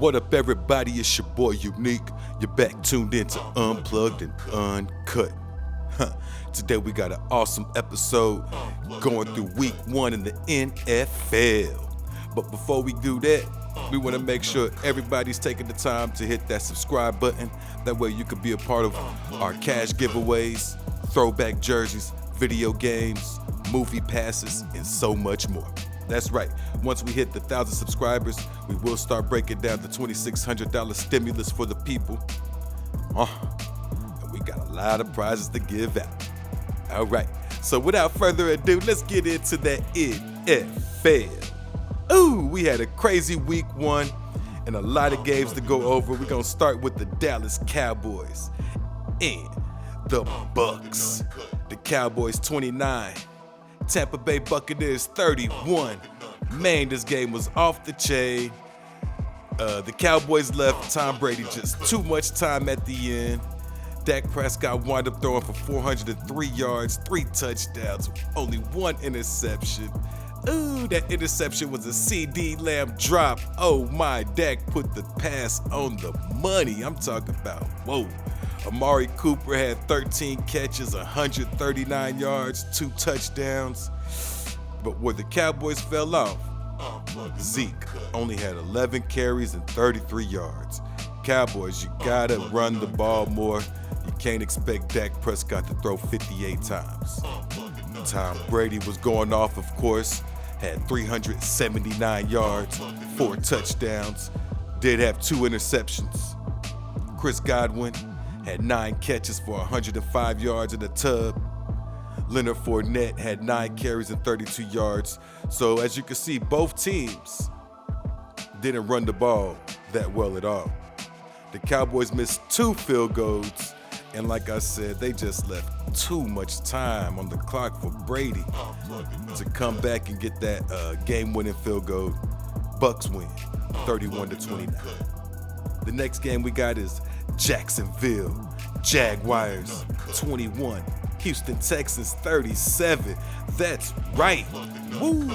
What up, everybody? It's your boy Unyke. You're back tuned into Unplugged and Uncut. Today we got an awesome episode going through week 1 in the NFL. But before we do that, we want to make sure everybody's taking the time to hit that subscribe button. That way you can be a part of our cash giveaways, throwback jerseys, video games, movie passes, and so much more. That's right. Once we hit the 1,000 subscribers, we will start breaking down the $2,600 stimulus for the people. And we got a lot of prizes to give out. All right. So without further ado, let's get into that NFL. Ooh, we had a crazy week 1 and a lot of games to go over. We're going to start with the Dallas Cowboys and the Bucks. The Cowboys 29. Tampa Bay Buccaneers 31. Man, this game was off the chain. The Cowboys left Tom Brady just too much time at the end. Dak Prescott wound up throwing for 403 yards, 3 touchdowns, only 1 interception. Ooh, that interception was a CD Lamb drop. Oh my, Dak put the pass on the money. I'm talking about, whoa. Amari Cooper had 13 catches, 139 yards, 2 touchdowns. But where the Cowboys fell off, Zeke only had 11 carries and 33 yards. Cowboys, you gotta run the ball more. You can't expect Dak Prescott to throw 58 times. Tom Brady was going off, of course, had 379 yards, 4 touchdowns, did have 2 interceptions. Chris Godwin had 9 catches for 105 yards in a tub. Leonard Fournette had 9 carries and 32 yards. So as you can see, both teams didn't run the ball that well at all. The Cowboys missed 2 field goals, and like I said, they just left too much time on the clock for Brady to come back and get that game-winning field goal. Bucks win, 31-29. The next game we got is Jacksonville Jaguars 21, Houston Texans 37. That's right. Woo!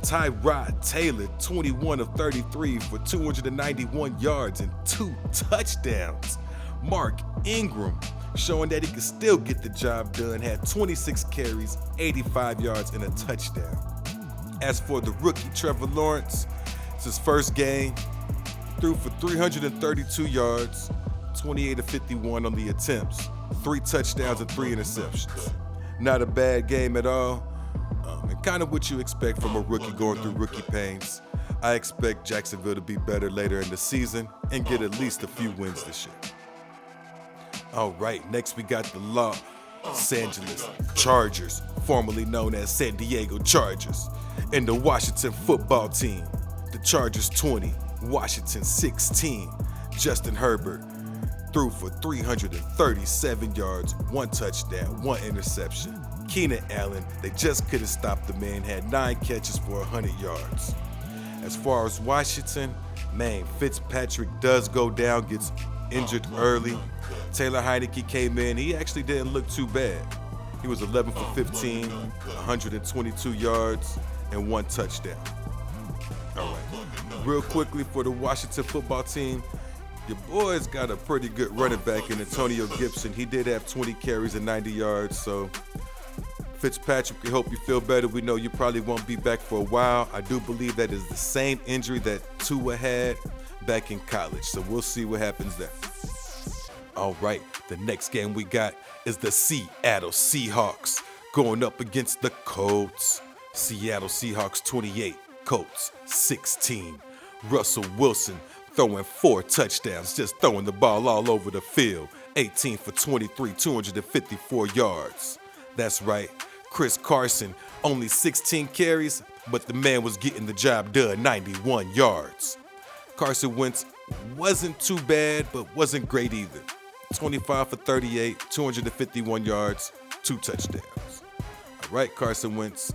Tyrod Taylor 21 of 33 for 291 yards and 2 touchdowns. Mark Ingram showing that he can still get the job done, had 26 carries, 85 yards and a touchdown. As for the rookie Trevor Lawrence, it's his first game, threw for 332 yards, 28 of 51 on the attempts, 3 touchdowns and 3 interceptions. Not a bad game at all, and kind of what you expect from a rookie going through rookie pains. I expect Jacksonville to be better later in the season and get at least a few wins this year. All right, next we got the Los Angeles Chargers, formerly known as San Diego Chargers, and the Washington football team. The Chargers 20, Washington 16. Justin Herbert threw for 337 yards, 1 touchdown, 1 interception. Keenan Allen, they just couldn't stop the man, had 9 catches for 100 yards. As far as Washington, man, Fitzpatrick does go down, gets injured early. Taylor Heineke came in. He actually didn't look too bad. He was 11 for 15, 122 yards, and 1 touchdown. All right. Real quickly for the Washington football team, your boys got a pretty good running back in Antonio Gibson. He did have 20 carries and 90 yards, so Fitzpatrick, we hope you feel better. We know you probably won't be back for a while. I do believe that is the same injury that Tua had back in college, so we'll see what happens there. All right, the next game we got is the Seattle Seahawks going up against the Colts. Seattle Seahawks 28, Colts 16. Russell Wilson throwing 4 touchdowns, just throwing the ball all over the field. 18 for 23, 254 yards. That's right, Chris Carson, only 16 carries, but the man was getting the job done, 91 yards. Carson Wentz wasn't too bad, but wasn't great either. 25 for 38, 251 yards, 2 touchdowns. All right, Carson Wentz,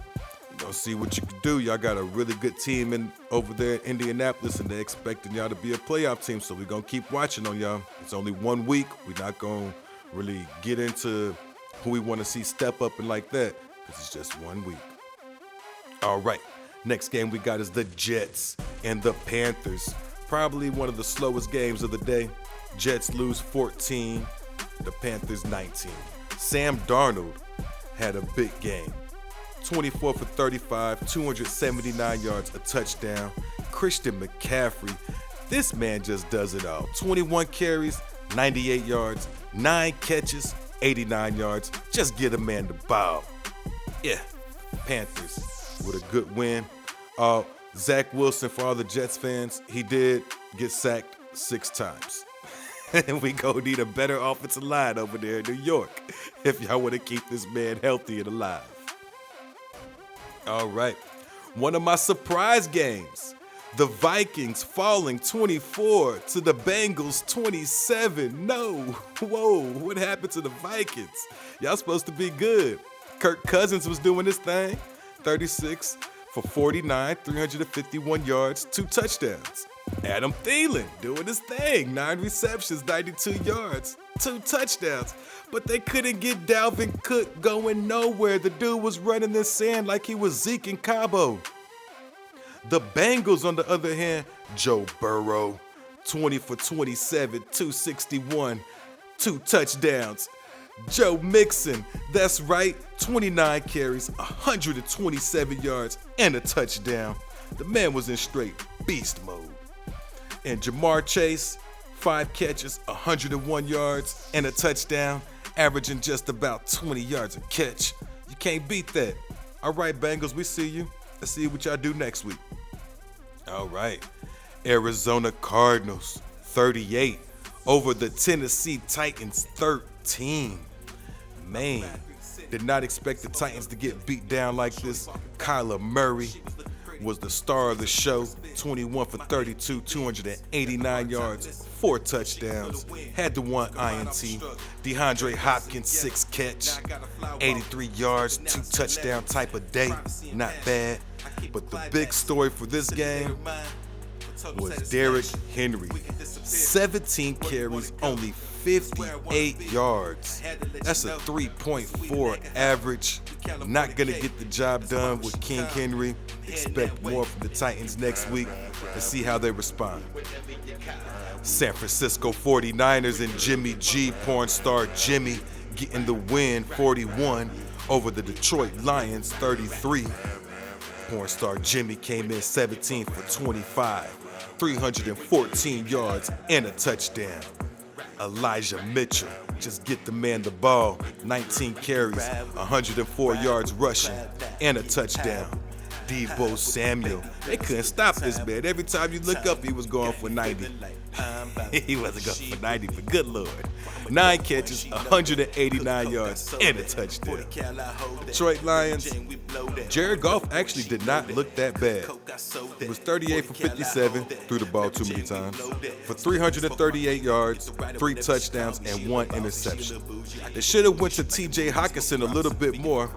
you'll see what you can do. Y'all got a really good team over there in Indianapolis, and they're expecting y'all to be a playoff team, so we're going to keep watching on y'all. It's only 1 week. We're not going to really get into who we want to see step up and like that, because it's just 1 week. All right, next game we got is the Jets and the Panthers. Probably one of the slowest games of the day. Jets lose 14, the Panthers 19. Sam Darnold had a big game. 24 for 35, 279 yards, a touchdown. Christian McCaffrey, this man just does it all. 21 carries, 98 yards, 9 catches, 89 yards. Just get a man the ball. Yeah, Panthers with a good win. Zach Wilson, for all the Jets fans, he did get sacked 6 times. And we gonna need a better offensive line over there in New York if y'all want to keep this man healthy and alive. All right, one of my surprise games. The Vikings falling 24 to the Bengals 27. No, whoa, what happened to the Vikings? Y'all supposed to be good. Kirk Cousins was doing his thing. 36 for 49, 351 yards, 2 touchdowns. Adam Thielen doing his thing. 9 receptions, 92 yards, 2 touchdowns. But they couldn't get Dalvin Cook going nowhere. The dude was running in the sand like he was Zeke and Cabo. The Bengals, on the other hand, Joe Burrow, 20 for 27, 261, 2 touchdowns. Joe Mixon, that's right, 29 carries, 127 yards, and a touchdown. The man was in straight beast mode. And Jamar Chase, 5 catches, 101 yards, and a touchdown, averaging just about 20 yards a catch. You can't beat that. All right, Bengals, we see you. Let's see what y'all do next week. All right. Arizona Cardinals, 38 over the Tennessee Titans, 13. Man, did not expect the Titans to get beat down like this. Kyler Murray was the star of the show. 21 for 32, 289 yards, 4 touchdowns. Had the 1 INT. DeAndre Hopkins, 6 catch, 83 yards, 2 touchdown type of day. Not bad. But the big story for this game was Derrick Henry. 17 carries, only 58 yards. That's a 3.4 average. Not going to get the job done with King Henry. Expect more from the Titans next week to see how they respond. San Francisco 49ers and Jimmy G, porn star Jimmy, getting the win, 41 over the Detroit Lions, 33. Porn star Jimmy came in 17 for 25, 314 yards, and a touchdown. Elijah Mitchell, just get the man the ball, 19 carries, 104 yards rushing, and a touchdown. Deebo Samuel, they couldn't stop this man. Every time you look up, he was going for 90. He wasn't going for 90, but good Lord. 9 catches, 189 yards, and a touchdown. Detroit Lions, Jared Goff actually did not look that bad. He was 38 for 57, threw the ball too many times, for 338 yards, 3 touchdowns, and 1 interception. They should have went to TJ Hockenson a little bit more.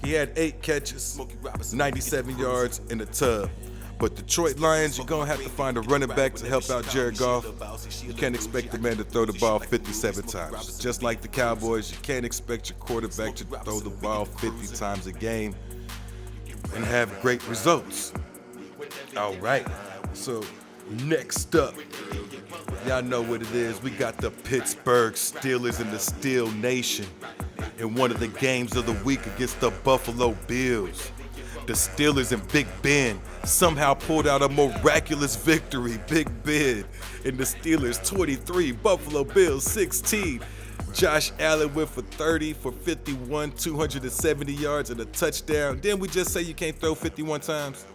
He had 8 catches, 97 yards in the tub. But Detroit Lions, you're going to have to find a running back to help out Jared Goff. You can't expect the man to throw the ball 57 times. Just like the Cowboys, you can't expect your quarterback to throw the ball 50 times a game and have great results. All right, so next up, y'all know what it is. We got the Pittsburgh Steelers and the Steel Nation in one of the games of the week against the Buffalo Bills. The Steelers and Big Ben somehow pulled out a miraculous victory. Big Ben and the Steelers 23, Buffalo Bills 16. Josh Allen went for 30 for 51, 270 yards and a touchdown. Didn't we just say you can't throw 51 times?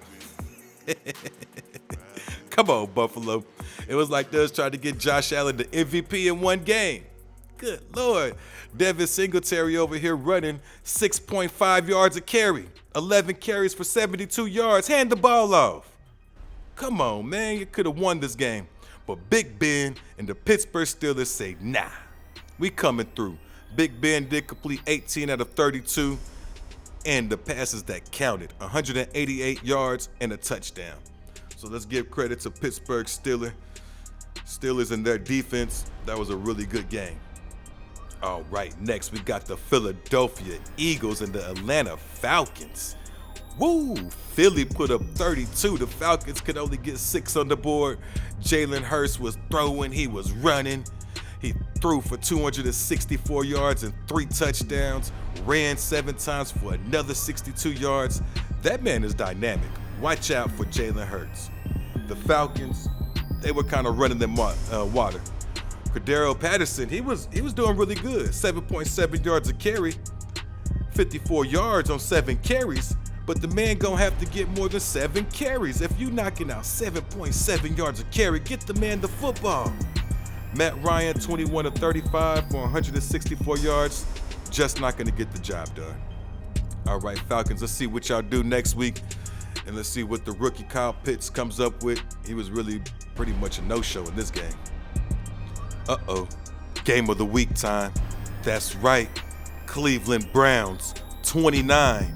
Come on, Buffalo. It was like they was trying to get Josh Allen the MVP in one game. Good Lord. Devin Singletary over here running 6.5 yards a carry. 11 carries for 72 yards. Hand the ball off. Come on, man. You could have won this game. But Big Ben and the Pittsburgh Steelers say, nah, we coming through. Big Ben did complete 18 out of 32. And the passes that counted, 188 yards and a touchdown. So let's give credit to Pittsburgh Steelers and their defense. That was a really good game. All right, next we got the Philadelphia Eagles and the Atlanta Falcons. Woo! Philly put up 32. The Falcons could only get 6 on the board. Jalen Hurts was throwing. He was running. He threw for 264 yards and 3 touchdowns. Ran 7 times for another 62 yards. That man is dynamic. Watch out for Jalen Hurts. The Falcons, they were kind of running them water. Cordero Patterson, he was doing really good. 7.7 yards a carry, 54 yards on 7 carries. But the man gonna have to get more than 7 carries. If you knocking out 7.7 yards a carry, get the man the football. Matt Ryan, 21 of 35 for 164 yards. Just not gonna get the job done. All right, Falcons, let's see what y'all do next week. And let's see what the rookie Kyle Pitts comes up with. He was really pretty much a no-show in this game. Uh-oh, game of the week time. That's right, Cleveland Browns, 29.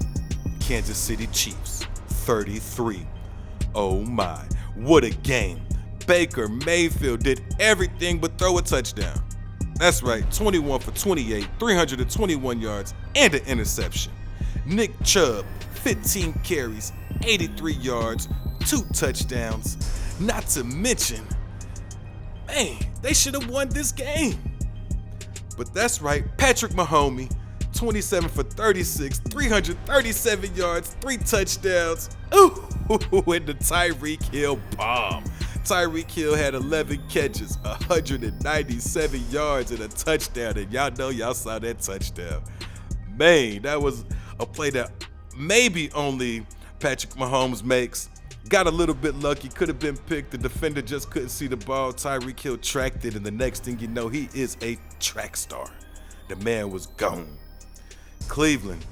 Kansas City Chiefs, 33. Oh my, what a game. Baker Mayfield did everything but throw a touchdown. That's right, 21 for 28, 321 yards, and an interception. Nick Chubb, 15 carries, 83 yards, 2 touchdowns. Not to mention, man, they should have won this game. But that's right, Patrick Mahomes, 27 for 36, 337 yards, 3 touchdowns. Ooh, and the Tyreek Hill bomb. Tyreek Hill had 11 catches, 197 yards, and a touchdown. And y'all know y'all saw that touchdown. Man, that was a play that maybe only Patrick Mahomes makes. Got a little bit lucky, could have been picked. The defender just couldn't see the ball. Tyreek Hill tracked it, and the next thing you know, he is a track star. The man was gone. Cleveland,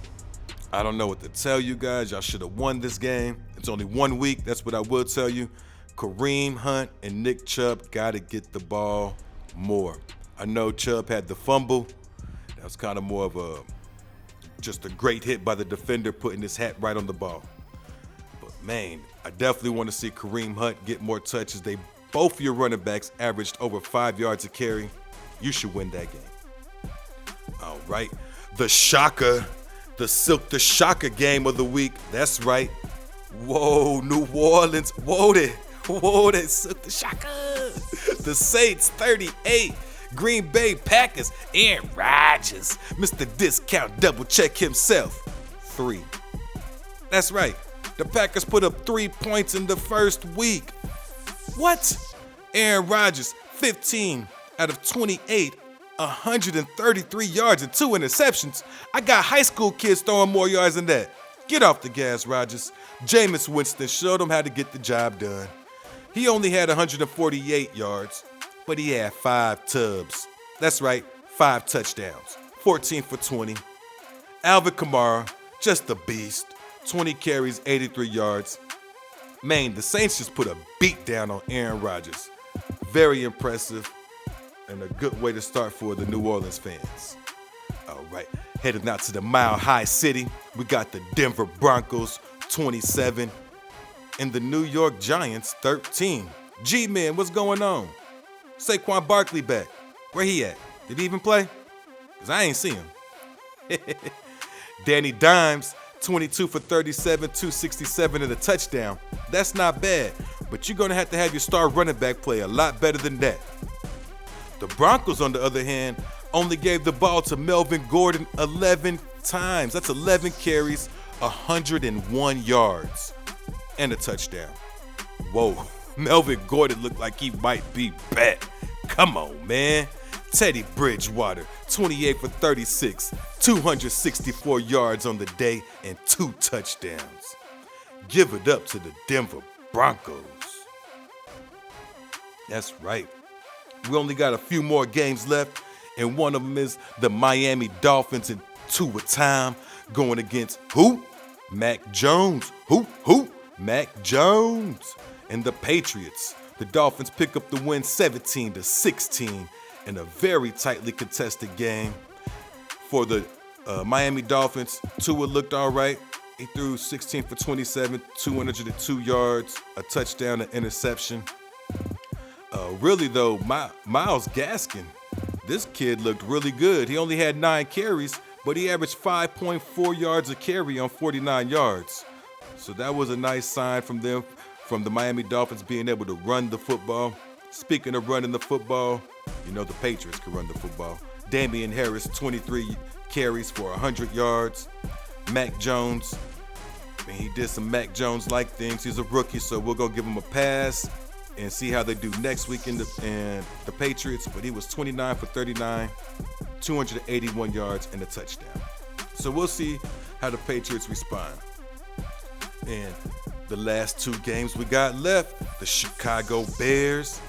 I don't know what to tell you guys. Y'all should have won this game. It's only 1 week. That's what I will tell you. Kareem Hunt and Nick Chubb got to get the ball more. I know Chubb had the fumble. That was kind of more of just a great hit by the defender putting his hat right on the ball. But man, I definitely want to see Kareem Hunt get more touches. Both of your running backs averaged over 5 yards a carry. You should win that game. All right. The shocker, the Silk the Shocker game of the week. That's right. Whoa, New Orleans. Whoa, they Silk the Shocker. The Saints, 38. Green Bay Packers, Aaron Rodgers. Mr. Discount double check himself, 3. That's right. The Packers put up 3 points in the first week. What? Aaron Rodgers, 15 out of 28. 133 yards and 2 interceptions. I got high school kids throwing more yards than that. Get off the gas, Rodgers. Jameis Winston showed them how to get the job done. He only had 148 yards, but he had 5 tubs. That's right, 5 touchdowns. 14 for 20. Alvin Kamara, just a beast. 20 carries, 83 yards. Man, the Saints just put a beat down on Aaron Rodgers. Very impressive. And a good way to start for the New Orleans fans. All right, heading out to the Mile High City, we got the Denver Broncos, 27, and the New York Giants, 13. G-Man, what's going on? Saquon Barkley back. Where he at? Did he even play? Because I ain't see him. Danny Dimes, 22 for 37, 267 and a touchdown. That's not bad, but you're going to have your star running back play a lot better than that. The Broncos, on the other hand, only gave the ball to Melvin Gordon 11 times. That's 11 carries, 101 yards, and a touchdown. Whoa, Melvin Gordon looked like he might be back. Come on, man. Teddy Bridgewater, 28 for 36, 264 yards on the day, and 2 touchdowns. Give it up to the Denver Broncos. That's right. We only got a few more games left, and one of them is the Miami Dolphins in Tua time going against who? Mac Jones. Who? Mac Jones. And the Patriots. The Dolphins pick up the win 17-16 in a very tightly contested game. For the Miami Dolphins, Tua looked all right. He threw 16 for 27, 202 yards, a touchdown, an interception. Really, though, Myles Gaskin, this kid looked really good. He only had 9 carries, but he averaged 5.4 yards a carry on 49 yards. So that was a nice sign from them, from the Miami Dolphins being able to run the football. Speaking of running the football, you know the Patriots can run the football. Damian Harris, 23 carries for 100 yards. Mac Jones, and he did some Mac Jones-like things. He's a rookie, so we're going to give him a pass and see how they do next week in the Patriots. But he was 29 for 39, 281 yards, and a touchdown. So we'll see how the Patriots respond. And the last two games we got left, the Chicago Bears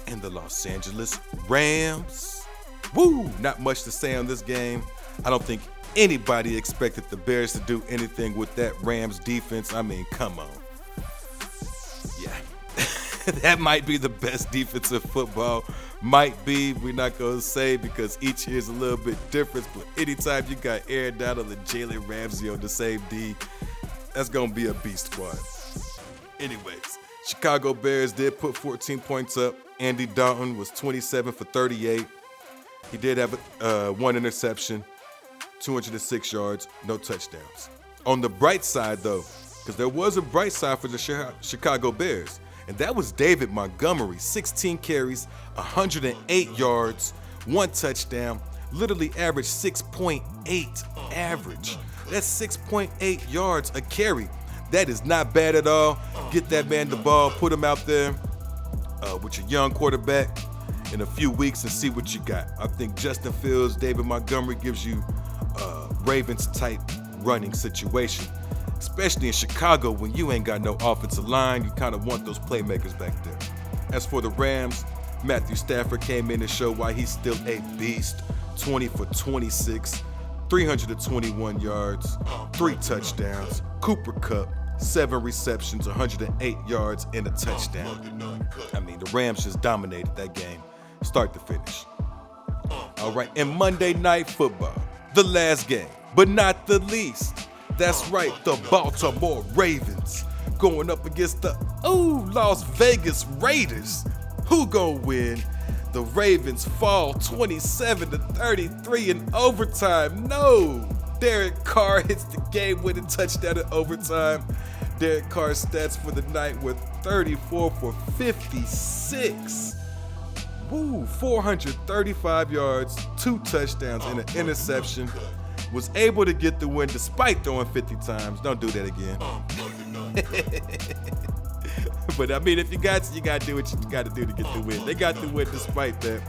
and the Los Angeles Rams. Woo! Not much to say on this game. I don't think anybody expected the Bears to do anything with that Rams defense. I mean, come on. Yeah. That might be the best defensive football. Might be. We're not going to say because each year is a little bit different. But anytime you got Aaron Donald and Jalen Ramsey on the same D, that's going to be a beast squad. Anyways, Chicago Bears did put 14 points up. Andy Dalton was 27 for 38. He did have one interception, 206 yards, no touchdowns. On the bright side, though, because there was a bright side for the Chicago Bears, and that was David Montgomery, 16 carries, 108 yards, one touchdown, literally averaged 6.8 average. That's 6.8 yards a carry. That is not bad at all. Get that man the ball, put him out there with your young quarterback in a few weeks and see what you got. I think Justin Fields, David Montgomery gives you Ravens-type running situation, especially in Chicago when you ain't got no offensive line. You kind of want those playmakers back there. As for the Rams, Matthew Stafford came in to show why he's still a beast. 20 for 26, 321 yards, 3 touchdowns. Cooper Kupp, 7 receptions, 108 yards, and a touchdown. I mean, the Rams just dominated that game, start to finish. All right, and Monday Night Football, the last game, but not the least. That's right, the Baltimore Ravens going up against the Las Vegas Raiders. Who gonna win? The Ravens fall 27-33 in overtime. No! Derek Carr hits the game-winning touchdown in overtime. Derek Carr's stats for the night were 34 for 56. 435 yards, 2 touchdowns, and an interception. Was able to get the win despite throwing 50 times. Don't do that again. But I mean, if you got to, you got to do what you got to do to get the win. They got the win despite that.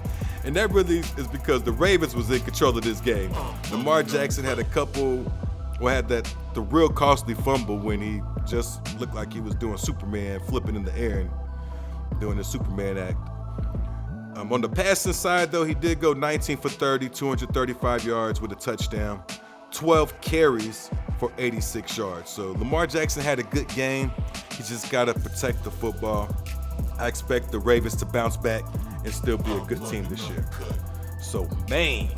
And that really is because the Ravens was in control of this game. Lamar Jackson had the real costly fumble when he just looked like he was doing Superman, flipping in the air and doing the Superman act. On the passing side, though, he did go 19 for 30, 235 yards with a touchdown, 12 carries for 86 yards. So Lamar Jackson had a good game. He just got to protect the football. I expect the Ravens to bounce back and still be a good team this year. So, man,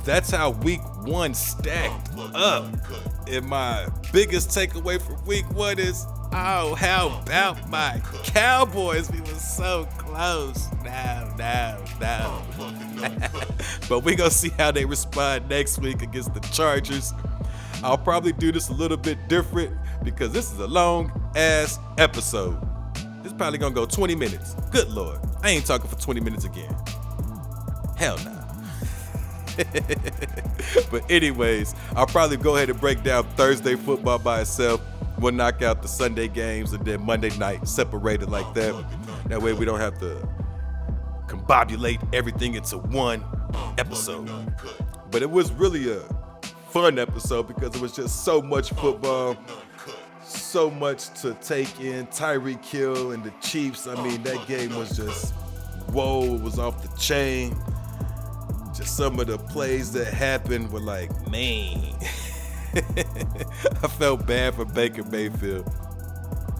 that's how week 1 stacked up. And my biggest takeaway from week 1 is, how about my Cowboys? We were so close. No. But we're going to see how they respond next week against the Chargers. I'll probably do this a little bit different because this is a long-ass episode. This is probably going to go 20 minutes. Good Lord. I ain't talking for 20 minutes again. Hell no. But anyways, I'll probably go ahead and break down Thursday football by itself. We'll knock out the Sunday games and then Monday night separated like that. That way we don't have to combobulate everything into one episode. But it was really a fun episode because it was just so much football, so much to take in. Tyreek Hill and the Chiefs, I mean, that game was just, whoa, it was off the chain. Just some of the plays that happened were like, man. I felt bad for Baker Mayfield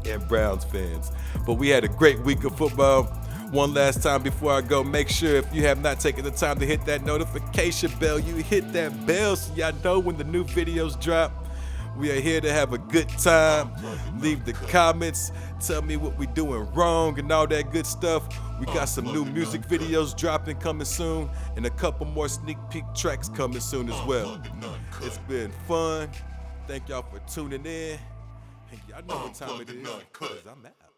and Browns fans. But we had a great week of football. One last time before I go, make sure if you have not taken the time to hit that notification bell, you hit that bell so y'all know when the new videos drop. We are here to have a good time. Leave the comments. Tell me what we doing wrong and all that good stuff. We got some new music videos dropping coming soon and a couple more sneak peek tracks coming soon as well. It's been fun. Thank y'all for tuning in. Y'all know what time it is. Unplugged Uncut. 'Cause I'm out.